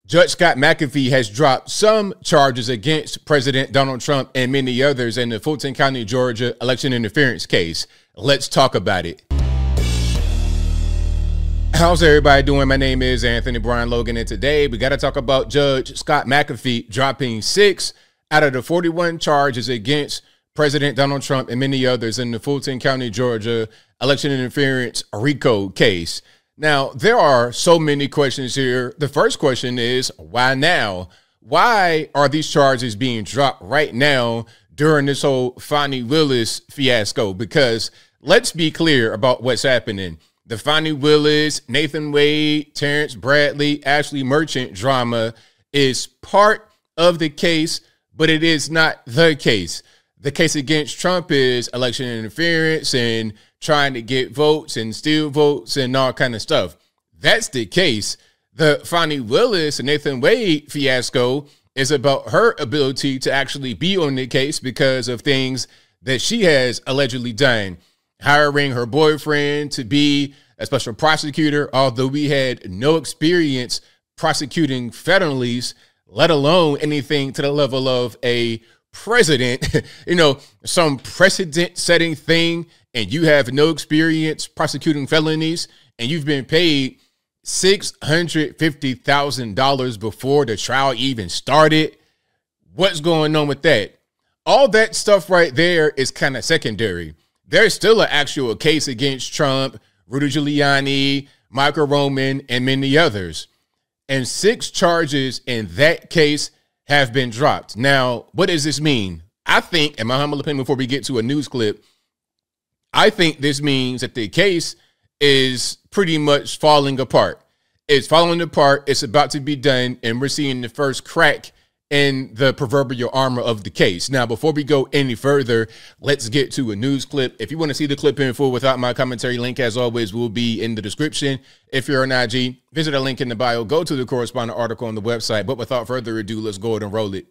Judge Scott McAfee has dropped some charges against President Donald Trump and many others in the Fulton County, Georgia election interference case. Let's talk about it. How's everybody doing? My name is Anthony Brian Logan, and today we got to talk about Judge Scott McAfee dropping 6 out of the 41 charges against President Donald Trump and many others in the Fulton County, Georgia election interference RICO case. Now, there are so many questions here. The first question is, why now? Why are these charges being dropped right now during this whole Fani Willis fiasco? Because let's be clear about what's happening. The Fani Willis, Nathan Wade, Terrence Bradley, Ashley Merchant drama is part of the case, but it is not the case. The case against Trump is election interference and trying to get votes and steal votes and all kind of stuff. That's the case. The Fani Willis and Nathan Wade fiasco is about her ability to actually be on the case because of things that she has allegedly done. Hiring her boyfriend to be a special prosecutor, although we had no experience prosecuting felonies, let alone anything to the level of a president, some precedent-setting thing, and you have no experience prosecuting felonies, and you've been paid $650,000 before the trial even started. What's going on with that? All that stuff right there is kind of secondary. There's still an actual case against Trump, Rudy Giuliani, Michael Roman, and many others. And 6 charges in that case have been dropped. Now, what does this mean? I think, in my humble opinion, before we get to a news clip, I think this means that the case is pretty much falling apart. It's falling apart. It's about to be done, and we're seeing the first crack in the proverbial armor of the case. Now, before we go any further, let's get to a news clip. If you want to see the clip in full without my commentary, link, as always, will be in the description. If you're on IG, visit a link in the bio, go to the corresponding article on the website. But without further ado, let's go ahead and roll it.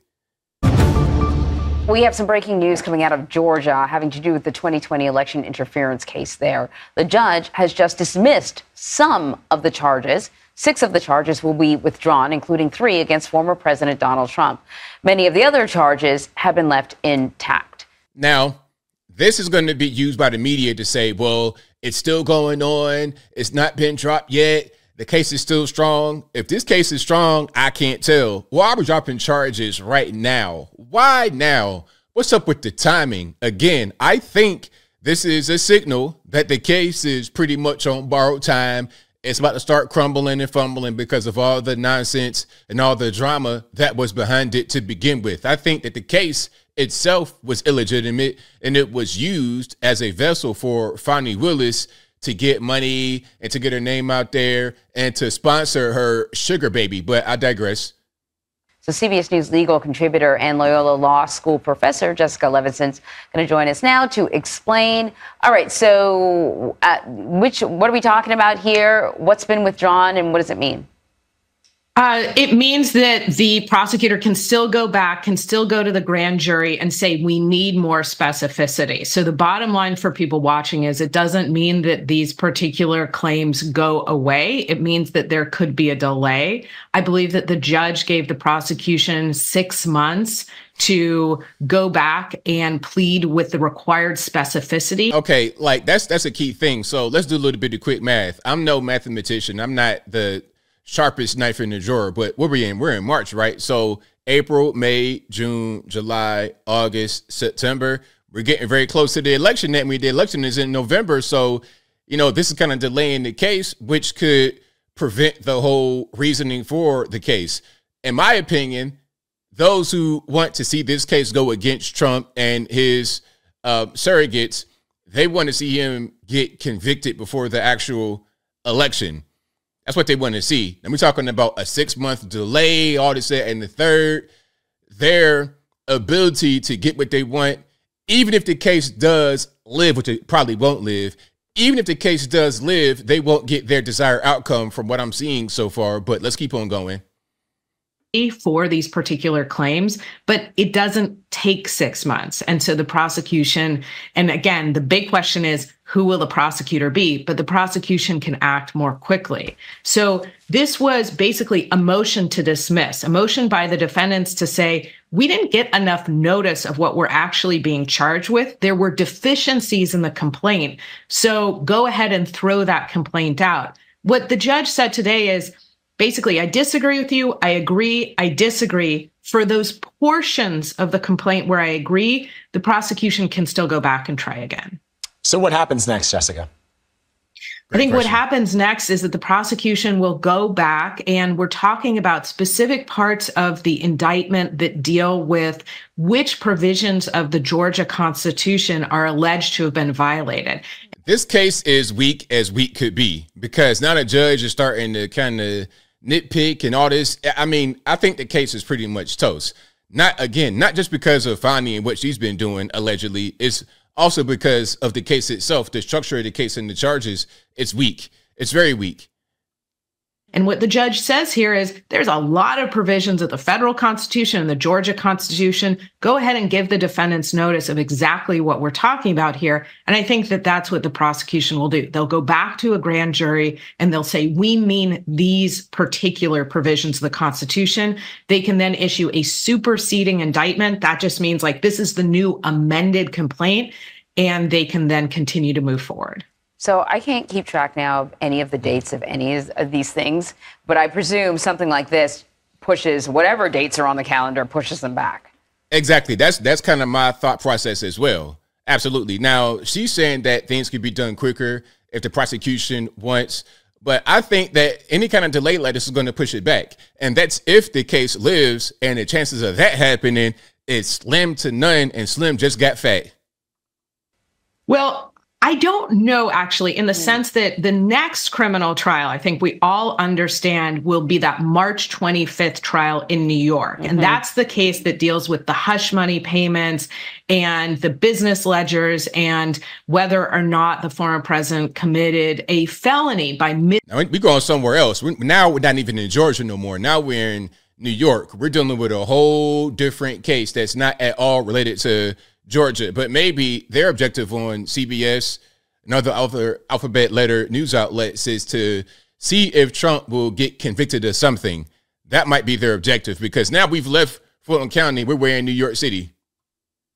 We have some breaking news coming out of Georgia having to do with the 2020 election interference case there. The judge has just dismissed some of the charges. 6 of the charges will be withdrawn, including 3 against former President Donald Trump. Many of the other charges have been left intact. Now, this is going to be used by the media to say, well, it's still going on. It's not been dropped yet. The case is still strong. If this case is strong, I can't tell. Why are we dropping charges right now? Why now? What's up with the timing? Again, I think this is a signal that the case is pretty much on borrowed time. It's about to start crumbling and fumbling because of all the nonsense and all the drama that was behind it to begin with. I think that the case itself was illegitimate and it was used as a vessel for Fani Willis to get money and to get her name out there and to sponsor her sugar baby. But I digress. So CBS News legal contributor and Loyola Law School professor Jessica Levinson's going to join us now to explain. All right, so what are we talking about here? What's been withdrawn and what does it mean? It means that the prosecutor can still go back, can still go to the grand jury and say, we need more specificity. So the bottom line for people watching is it doesn't mean that these particular claims go away. It means that there could be a delay. I believe that the judge gave the prosecution 6 months to go back and plead with the required specificity. Okay, like that's a key thing. So let's do a little bit of quick math. I'm no mathematician. I'm not the sharpest knife in the drawer, but what are we in? We're in March, right? So April, May, June, July, August, September. We're getting very close to the election. That means the election is in November. So, this is kind of delaying the case, which could prevent the whole reasoning for the case. In my opinion, those who want to see this case go against Trump and his surrogates, they want to see him get convicted before the actual election. That's what they want to see. And we're talking about a 6-month delay, all this, and the third, their ability to get what they want, even if the case does live, which it probably won't live, even if the case does live, they won't get their desired outcome from what I'm seeing so far. But let's keep on going. for these particular claims, but it doesn't take 6 months. And so the prosecution, and again, the big question is, who will the prosecutor be? But the prosecution can act more quickly. So this was basically a motion to dismiss, a motion by the defendants to say, we didn't get enough notice of what we're actually being charged with. There were deficiencies in the complaint. So go ahead and throw that complaint out. What the judge said today is, basically, I disagree with you. I agree. I disagree. For those portions of the complaint where I agree, the prosecution can still go back and try again. So what happens next, Jessica? I think what happens next is that the prosecution will go back, and we're talking about specific parts of the indictment that deal with which provisions of the Georgia Constitution are alleged to have been violated. This case is weak as weak could be, because now the judge is starting to kind of nitpick and all this. I mean, I think the case is pretty much toast. Not just because of Fani and what she's been doing allegedly. It's also because of the case itself, the structure of the case and the charges. It's weak. It's very weak. And what the judge says here is there's a lot of provisions of the federal Constitution and the Georgia Constitution. Go ahead and give the defendants notice of exactly what we're talking about here. And I think that that's what the prosecution will do. They'll go back to a grand jury and they'll say, we mean these particular provisions of the Constitution. They can then issue a superseding indictment. That just means like this is the new amended complaint, and they can then continue to move forward. So I can't keep track now of any of the dates of any of these things, but I presume something like this pushes whatever dates are on the calendar, pushes them back. Exactly. That's kind of my thought process as well. Absolutely. Now, she's saying that things could be done quicker if the prosecution wants, but I think that any kind of delay like this is going to push it back. And that's if the case lives, and the chances of that happening is slim to none, and Slim just got fat. Well, I don't know, actually, in the sense that the next criminal trial, I think we all understand, will be that March 25th trial in New York. And that's the case that deals with the hush money payments and the business ledgers and whether or not the former president committed a felony by Now, we're going somewhere else. Now we're not even in Georgia no more. Now we're in New York. We're dealing with a whole different case that's not at all related to Georgia, but maybe their objective on CBS, another alphabet letter news outlet, is to see if Trump will get convicted of something. That might be their objective, because now we've left Fulton County. We're in New York City.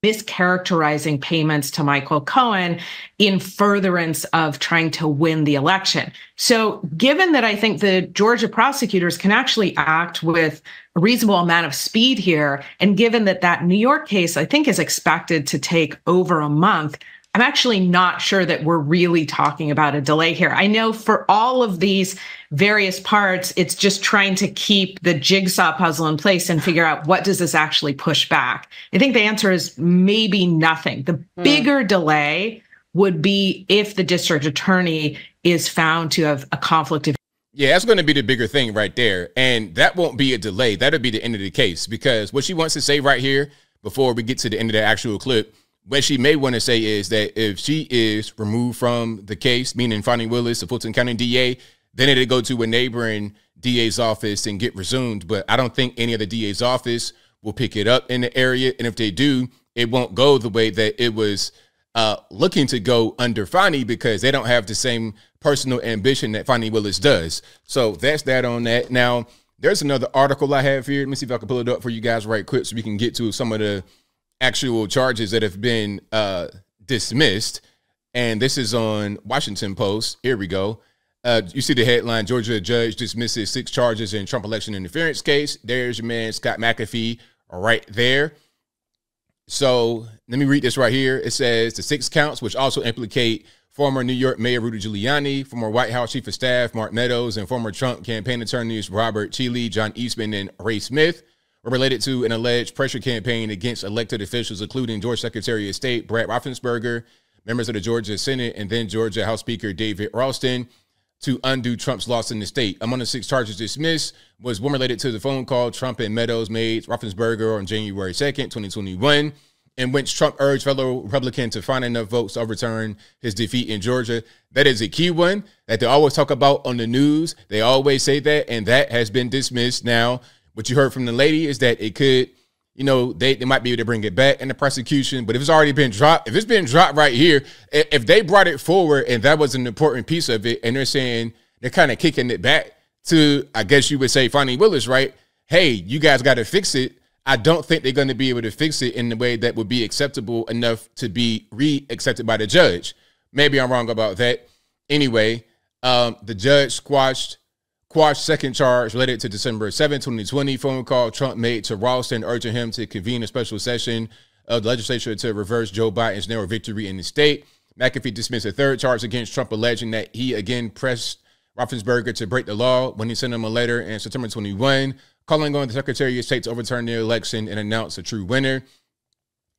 Mischaracterizing payments to Michael Cohen in furtherance of trying to win the election. So given that I think the Georgia prosecutors can actually act with a reasonable amount of speed here, and given that that New York case, I think, is expected to take over a month, I'm actually not sure that we're really talking about a delay here. I know for all of these various parts, it's just trying to keep the jigsaw puzzle in place and figure out what does this actually push back. I think the answer is maybe nothing. The bigger delay would be if the district attorney is found to have a conflict of. Yeah, that's going to be the bigger thing right there. And that won't be a delay. That'll be the end of the case, because what she wants to say right here before we get to the end of the actual clip, what she may want to say is that if she is removed from the case, meaning Fani Willis, the Fulton County DA, then it'll go to a neighboring DA's office and get resumed. But I don't think any of the DA's office will pick it up in the area. And if they do, it won't go the way that it was looking to go under Fani, because they don't have the same personal ambition that Fani Willis does. So that's that on that. Now, there's another article I have here. Let me see if I can pull it up for you guys right quick so we can get to some of the actual charges that have been dismissed. And this is on Washington Post. Here we go. You see the headline: Georgia judge dismisses 6 charges in Trump election interference case. There's your man, Scott McAfee, right there. So let me read this right here. It says the 6 counts, which also implicate former New York Mayor Rudy Giuliani, former White House Chief of Staff Mark Meadows, and former Trump campaign attorneys Robert Cheeley, John Eastman, and Ray Smith, were related to an alleged pressure campaign against elected officials, including Georgia Secretary of State Brad Raffensperger, members of the Georgia Senate, and then Georgia House Speaker David Ralston, to undo Trump's loss in the state. Among the 6 charges dismissed was one related to the phone call Trump and Meadows made Raffensperger on January 2nd, 2021, in which Trump urged fellow Republicans to find enough votes to overturn his defeat in Georgia. That is a key one that they always talk about on the news. They always say that, and that has been dismissed now what you heard from the lady is that it could, you know, they might be able to bring it back in the prosecution. But if it's already been dropped, if it's been dropped right here, if they brought it forward and that was an important piece of it, and they're saying they're kind of kicking it back to, I guess you would say, Fani Willis, right? Hey, you guys got to fix it. I don't think they're going to be able to fix it in the way that would be acceptable enough to be re-accepted by the judge. Maybe I'm wrong about that. Anyway, the judge quashed second charge related to December 7, 2020 phone call Trump made to Ralston urging him to convene a special session of the legislature to reverse Joe Biden's narrow victory in the state. McAfee dismissed a third charge against Trump, alleging that he again pressed Raffensperger to break the law when he sent him a letter in September 21, calling on the Secretary of State to overturn the election and announce a true winner.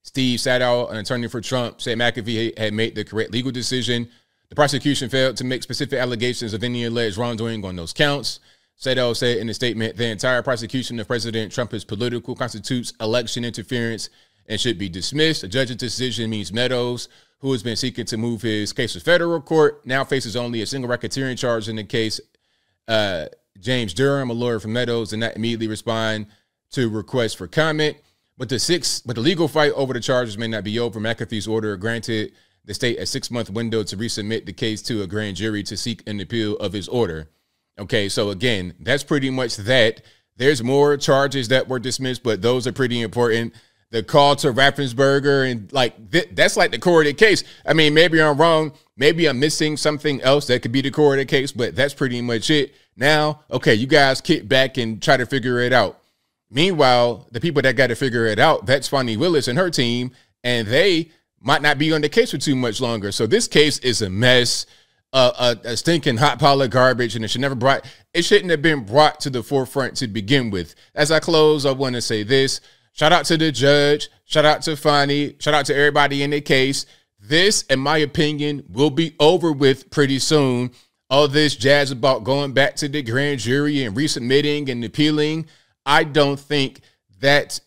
Steve Sadow, an attorney for Trump, said McAfee had made the correct legal decision. The prosecution failed to make specific allegations of any alleged wrongdoing on those counts. Sadow said in a statement, the entire prosecution of President Trump is political, constitutes election interference, and should be dismissed. The judge's decision means Meadows, who has been seeking to move his case to federal court, now faces only a single racketeering charge in the case. James Durham, a lawyer for Meadows, did not immediately respond to requests for comment. But the legal fight over the charges may not be over. McAfee's order granted the state a 6-month window to resubmit the case to a grand jury to seek an appeal of his order. Okay, so again, that's pretty much that. There's more charges that were dismissed, but those are pretty important. The call to Raffensperger and that's like the core of the case. I mean, maybe I'm wrong. Maybe I'm missing something else that could be the core of the case, but that's pretty much it. Now, okay, you guys kick back and try to figure it out. Meanwhile, the people that got to figure it out, that's Fani Willis and her team, and they might not be on the case for too much longer. So this case is a mess, a stinking hot pile of garbage, and it shouldn't have been brought to the forefront to begin with. As I close, I want to say this. Shout out to the judge. Shout out to Fani. Shout out to everybody in the case. This, in my opinion, will be over with pretty soon. All this jazz about going back to the grand jury and resubmitting and appealing, I don't think that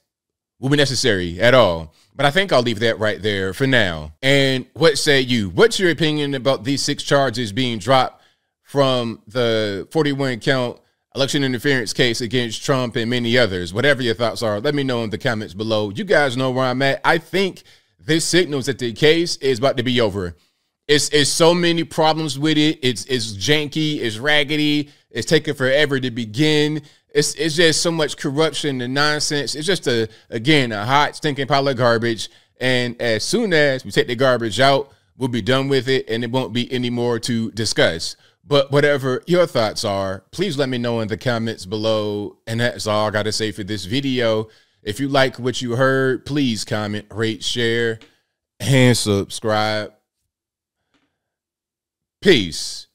will be necessary at all. But I think I'll leave that right there for now. And what say you? What's your opinion about these 6 charges being dropped from the 41-count election interference case against Trump and many others? Whatever your thoughts are, let me know in the comments below. You guys know where I'm at. I think this signals that the case is about to be over. It's so many problems with it. It's janky. It's raggedy. It's taking forever to begin. It's just so much corruption and nonsense. It's just a hot, stinking pile of garbage. And as soon as we take the garbage out, we'll be done with it, and it won't be any more to discuss. But whatever your thoughts are, please let me know in the comments below. And that's all I got to say for this video. If you like what you heard, please comment, rate, share, and subscribe. Peace.